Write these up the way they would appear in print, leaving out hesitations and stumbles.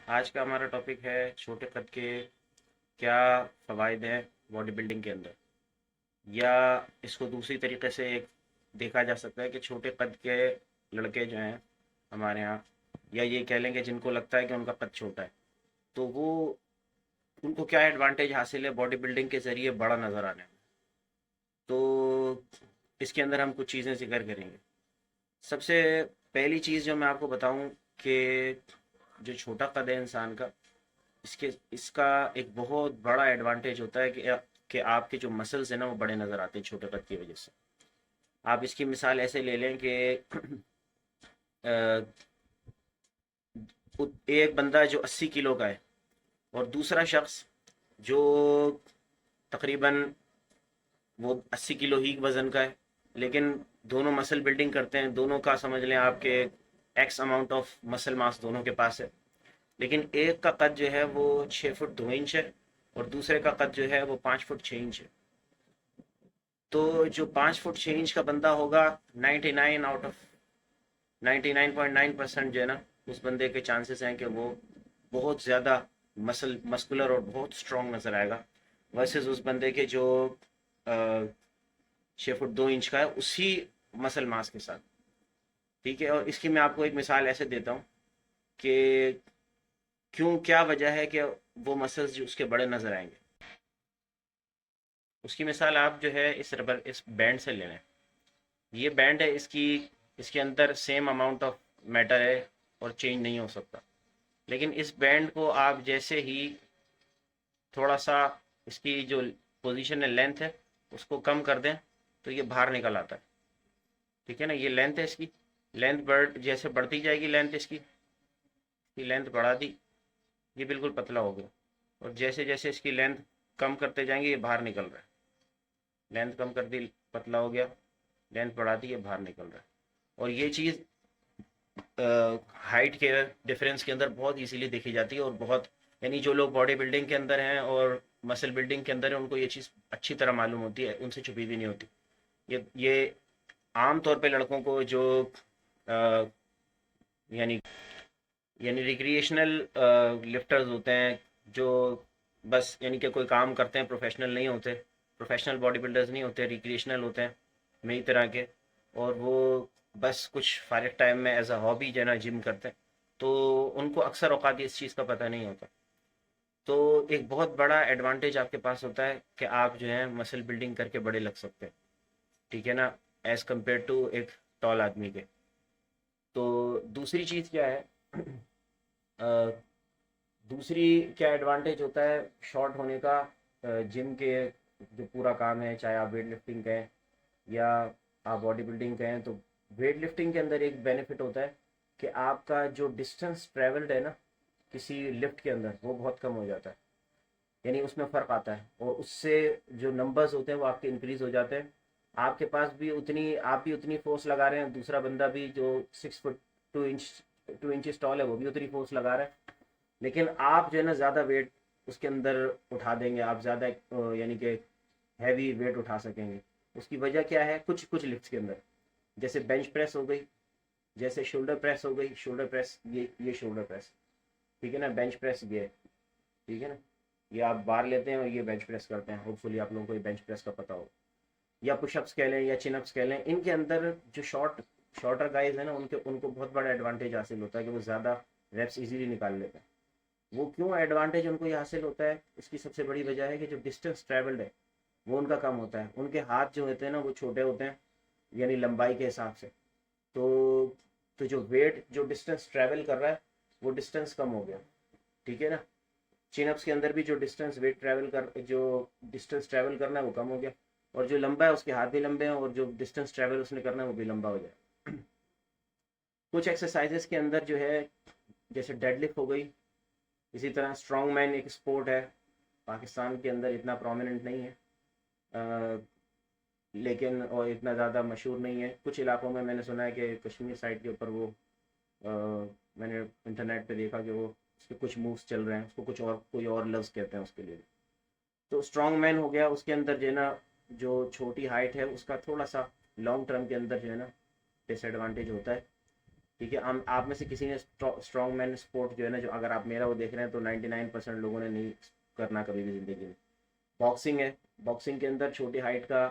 आज का हमारा टॉपिक है छोटे कद के क्या फ़वाइद हैं बॉडी बिल्डिंग के अंदर, या इसको दूसरी तरीके से एक देखा जा सकता है कि छोटे कद के लड़के जो हैं हमारे यहाँ, या ये कह लेंगे जिनको लगता है कि उनका कद छोटा है, तो वो उनको क्या एडवांटेज हासिल है बॉडी बिल्डिंग के ज़रिए बड़ा नज़र आने में। तो इसके अंदर हम कुछ चीज़ें जिक्र करेंगे। सबसे पहली चीज़ जो मैं आपको बताऊं कि जो छोटा कद है इंसान का, इसके इसका एक बहुत बड़ा एडवांटेज होता है कि आपके जो मसल्स हैं ना वो बड़े नज़र आते हैं छोटे कद की वजह से। आप इसकी मिसाल ऐसे ले लें कि अ, एक बंदा जो 80 किलो का है और दूसरा शख्स जो तकरीबन वो 80 किलो ही वजन का है, लेकिन दोनों मसल बिल्डिंग करते हैं, दोनों का समझ लें आपके x amount of muscle mass दोनों के पास है। लेकिन एक का कद जो है वो 6 फुट 2 इंच है और दूसरे का कद जो है वो 5 फुट 6 इंच है। तो जो 5 फुट 6 इंच का बंदा होगा, 99 जो है ना, उस बंदे के चांसेस हैं कि वो बहुत ज़्यादा मस्कुलर और बहुत स्ट्रॉन्ग नज़र आएगा, वर्सेस उस बंदे के जो 6 फुट 2 इंच का है उसी मसल मास के साथ। ठीक है, और इसकी मैं आपको एक मिसाल ऐसे देता हूँ कि क्यों, क्या वजह है कि वो मसल्स जो उसके बड़े नज़र आएंगे। उसकी मिसाल आप जो है इस बैंड से ले लें। ये बैंड है, इसकी इसके अंदर सेम अमाउंट ऑफ मैटर है और चेंज नहीं हो सकता। लेकिन इस बैंड को आप जैसे ही थोड़ा सा इसकी जो पोजीशन है, लेंथ है, उसको कम कर दें तो ये बाहर निकल आता है। ठीक है ना, ये लेंथ है इसकी। लेंथ जैसे बढ़ती जाएगी लेंथ इसकी, ये लेंथ बढ़ा दी, ये बिल्कुल पतला हो गया। और जैसे जैसे इसकी लेंथ कम करते जाएंगे ये बाहर निकल रहा है। लेंथ कम कर दी, पतला हो गया, लेंथ बढ़ा दी, ये बाहर निकल रहा है। और ये चीज़ हाइट के डिफरेंस के अंदर बहुत इजीली देखी जाती है, और बहुत, यानी जो लोग बॉडी बिल्डिंग के अंदर हैं और मसल बिल्डिंग के अंदर हैं उनको ये चीज़ अच्छी तरह मालूम होती है, उनसे छुपी भी नहीं होती। ये आम तौर पे लड़कों को जो अ, यानी यानी रिक्रिएशनल लिफ्टर्स होते हैं, जो बस यानी कि कोई काम करते हैं, प्रोफेशनल नहीं होते, प्रोफेशनल बॉडी बिल्डर्स नहीं होते, रिक्रिएशनल होते हैं मेरी तरह के, और वो बस कुछ फारिग टाइम में एज अ हॉबी जो है ना जिम करते हैं, तो उनको अक्सर औकात इस चीज़ का पता नहीं होता। तो एक बहुत बड़ा एडवांटेज आपके पास होता है कि आप जो है मसल बिल्डिंग करके बड़े लग सकते हैं। ठीक है ना, एज कम्पेयर टू एक टॉल आदमी के। तो दूसरी चीज़ क्या है, अ, दूसरी क्या एडवांटेज होता है शॉर्ट होने का, जिम के जो पूरा काम है, चाहे आप वेट लिफ्टिंग कहें या आप बॉडी बिल्डिंग कहें, तो वेट लिफ्टिंग के अंदर एक बेनिफिट होता है कि आपका जो डिस्टेंस ट्रेवल्ड है ना किसी लिफ्ट के अंदर, वो बहुत कम हो जाता है। यानी उसमें फ़र्क आता है, और उससे जो नंबर्स होते हैं वो आपके इंक्रीज हो जाते हैं। आपके पास भी उतनी, आप भी उतनी फोर्स लगा रहे हैं, दूसरा बंदा भी जो 6 फुट 2 इंच टॉल है वो भी उतनी फोर्स लगा रहा है, लेकिन आप जो है ना ज़्यादा वेट उसके अंदर उठा देंगे, आप ज़्यादा यानी कि हैवी वेट उठा सकेंगे। उसकी वजह क्या है, कुछ कुछ लिफ्ट्स के अंदर, जैसे बेंच प्रेस हो गई, जैसे शोल्डर प्रेस हो गई, शोल्डर प्रेस, ये शोल्डर प्रेस, ठीक है ना, बेंच प्रेस ये है, ठीक है ना, ये आप बार लेते हैं और ये बेंच प्रेस करते हैं, होपफुली आप लोगों को ये बेंच प्रेस का पता हो। या पुशअप्स कह लें या चिनअप्स कह लें, इनके अंदर जो शॉर्टर गाइज है ना, उनके उनको बहुत बड़ा एडवांटेज हासिल होता है कि वो ज़्यादा रेप्स इजीली निकाल लेते हैं। वो क्यों एडवांटेज उनको ये हासिल होता है, इसकी सबसे बड़ी वजह है कि जो डिस्टेंस ट्रेवल्ड है वो उनका कम होता है। उनके हाथ जो होते हैं ना वो छोटे होते हैं, यानी लंबाई के हिसाब से। तो जो वेट जो डिस्टेंस ट्रेवल कर रहा है वो डिस्टेंस कम हो गया। ठीक है ना, चिनअप्स के अंदर भी जो डिस्टेंस ट्रेवल करना है वो कम हो गया, और जो लंबा है उसके हाथ भी लंबे हैं, और जो डिस्टेंस ट्रेवल उसने करना है वो भी लंबा हो जाए। कुछ एक्सरसाइजेस के अंदर जो है, जैसे डेडलिफ्ट हो गई, इसी तरह स्ट्रॉन्ग मैन एक स्पोर्ट है, पाकिस्तान के अंदर इतना प्रोमिनेंट नहीं है, अ, लेकिन और इतना ज़्यादा मशहूर नहीं है। कुछ इलाकों में मैंने सुना है कि कश्मीर साइड के ऊपर वो, अ, मैंने इंटरनेट पे देखा कि वो उसके कुछ मूव्स चल रहे हैं, उसको कुछ और कोई और लफ्ज़ कहते हैं उसके लिए। तो स्ट्रॉन्ग मैन हो गया, उसके अंदर जो है ना, जो छोटी हाइट है उसका थोड़ा सा लॉन्ग टर्म के अंदर जो है ना डिसएडवांटेज होता है। ठीक है, हम आप में से किसी ने स्ट्रॉन्ग मैन स्पोर्ट जो है ना, जो अगर आप मेरा वो देख रहे हैं तो 99% लोगों ने नहीं करना कभी भी ज़िंदगी में। बॉक्सिंग है, बॉक्सिंग के अंदर छोटी हाइट का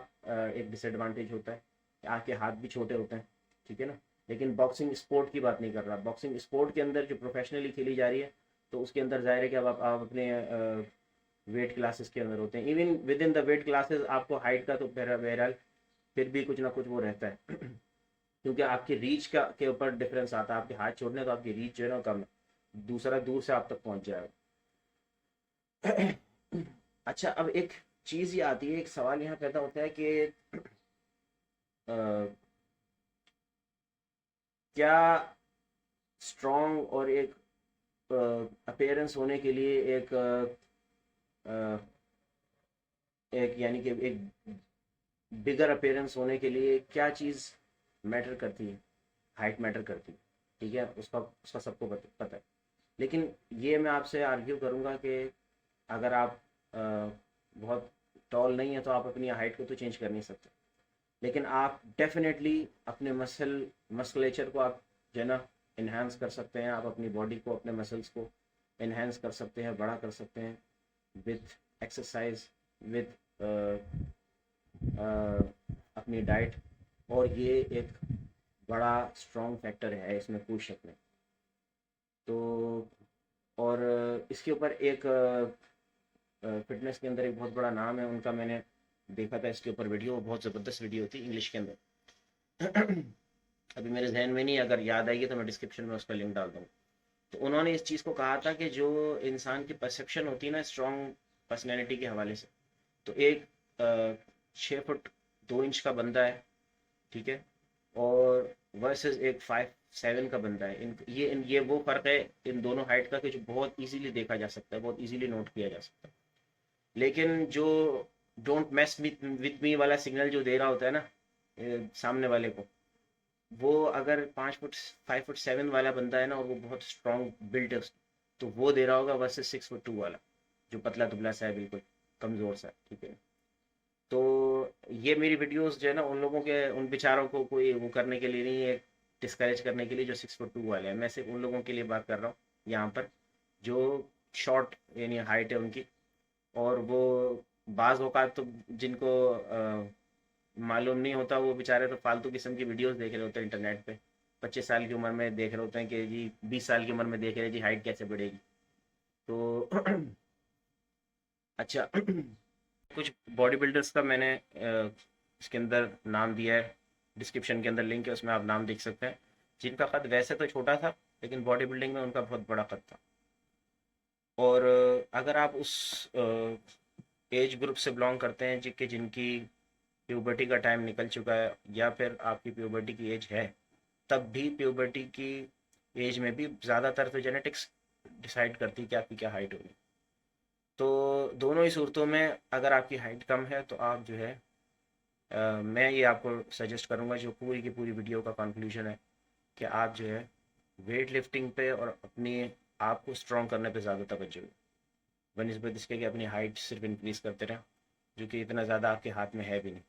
एक डिसएडवांटेज होता है, आपके हाथ भी छोटे होते हैं, ठीक है ना। लेकिन बॉक्सिंग स्पोर्ट की बात नहीं कर रहा, बॉक्सिंग स्पोर्ट के अंदर जो प्रोफेशनली खेली जा रही है, तो उसके अंदर जाहिर है कि अब आप अपने वेट क्लासेस के अंदर होते हैं। Even with in the weight classes आपको हाइट का तो बहरहाल फिर भी कुछ ना कुछ वो रहता है क्योंकि आपकी रीच का के ऊपर डिफरेंस आता है, आपके हाथ छोड़ने तो आपकी रीच जो है ना कम है, दूसरा दूर से आप तक पहुंच जाएगा। अच्छा, अब एक चीज़ ये आती है, एक सवाल यहाँ पैदा होता है कि अ, क्या स्ट्रॉन्ग और एक अपीयरेंस होने के लिए अ, एक यानी कि एक बिगर अपीयरेंस होने के लिए क्या चीज़ मैटर करती है? हाइट मैटर करती है, ठीक है, उसका उसका सबको पता है। लेकिन ये मैं आपसे आर्ग्यू करूँगा कि अगर आप बहुत टॉल नहीं है तो आप अपनी हाइट को तो चेंज कर नहीं सकते, लेकिन आप डेफिनेटली अपने मस्कुलेचर को आप जो है ना इन्हांस कर सकते हैं, आप अपनी बॉडी को, अपने मसल्स को इन्हांस कर सकते हैं, बड़ा कर सकते हैं विथ एक्सरसाइज, विथ अपनी डाइट। और ये एक बड़ा स्ट्रॉन्ग फैक्टर है, इसमें कोई शक नहीं। तो और इसके ऊपर एक फिटनेस के अंदर एक बहुत बड़ा नाम है उनका, मैंने देखा था इसके ऊपर वीडियो, बहुत ज़बरदस्त वीडियो थी इंग्लिश के अंदर। अभी मेरे जहन में नहीं, अगर याद आएगी तो मैं डिस्क्रिप्शन में उसका लिंक डाल दूँगा। तो उन्होंने इस चीज़ को कहा था कि जो इंसान की परसेप्शन होती है ना स्ट्रॉन्ग पर्सनैलिटी के हवाले से, तो एक 6 फुट 2 इंच का बंदा है, ठीक है, और वर्सेस एक 5'7" का बंदा है, ये वो फ़र्क है इन दोनों हाइट का कि जो बहुत इजीली देखा जा सकता है, बहुत इजीली नोट किया जा सकता है। लेकिन जो डोंट मैस विथ मी वाला सिग्नल जो दे रहा होता है ना सामने वाले को, वो अगर 5'7" वाला बंदा है ना और वो बहुत स्ट्रॉन्ग बिल्ट है तो वो दे रहा होगा वर्सेस 6'2" वाला जो पतला दुबला सा है, बिल्कुल कमज़ोर सा, ठीक है। तो ये मेरी वीडियोस जो है ना उन लोगों के, उन बेचारों को कोई वो करने के लिए नहीं है, डिस्करेज करने के लिए, जो 6'2" वाले हैं। मैं सिर्फ उन लोगों के लिए बात कर रहा हूँ यहाँ पर जो शॉर्ट यानी हाइट है उनकी, और वो बाज़ औक़ात तो जिनको मालूम नहीं होता, वो बेचारे तो फालतू किस्म की वीडियोस देख रहे होते हैं इंटरनेट पे, 25 साल की उम्र में देख रहे होते हैं कि जी 20 साल की उम्र में देख रहे हैं जी हाइट कैसे बढ़ेगी। तो अच्छा, कुछ बॉडी बिल्डर्स का मैंने इसके अंदर नाम दिया है, डिस्क्रिप्शन के अंदर लिंक है, उसमें आप नाम देख सकते हैं, जिनका कद वैसे तो छोटा था लेकिन बॉडी बिल्डिंग में उनका बहुत बड़ा कद था। और अगर आप उस एज ग्रुप से बिलोंग करते हैं जिनकी प्यूबर्टी का टाइम निकल चुका है, या फिर आपकी प्यूबर्टी की एज है, तब भी प्यूबर्टी की एज में भी ज़्यादातर तो जेनेटिक्स डिसाइड करती है कि आपकी क्या हाइट होगी। तो दोनों ही सूरतों में अगर आपकी हाइट कम है तो आप जो है मैं ये आपको सजेस्ट करूँगा, जो पूरी की पूरी वीडियो का कंक्लूजन है, कि आप जो है वेट लिफ्टिंग पे और अपने आप को स्ट्रॉन्ग करने पे ज़्यादा तवज्जो दें बनस्बत इसके कि अपनी हाइट सिर्फ इंक्रीज़ करते रहें, जो कि इतना ज़्यादा आपके हाथ में है भी नहीं।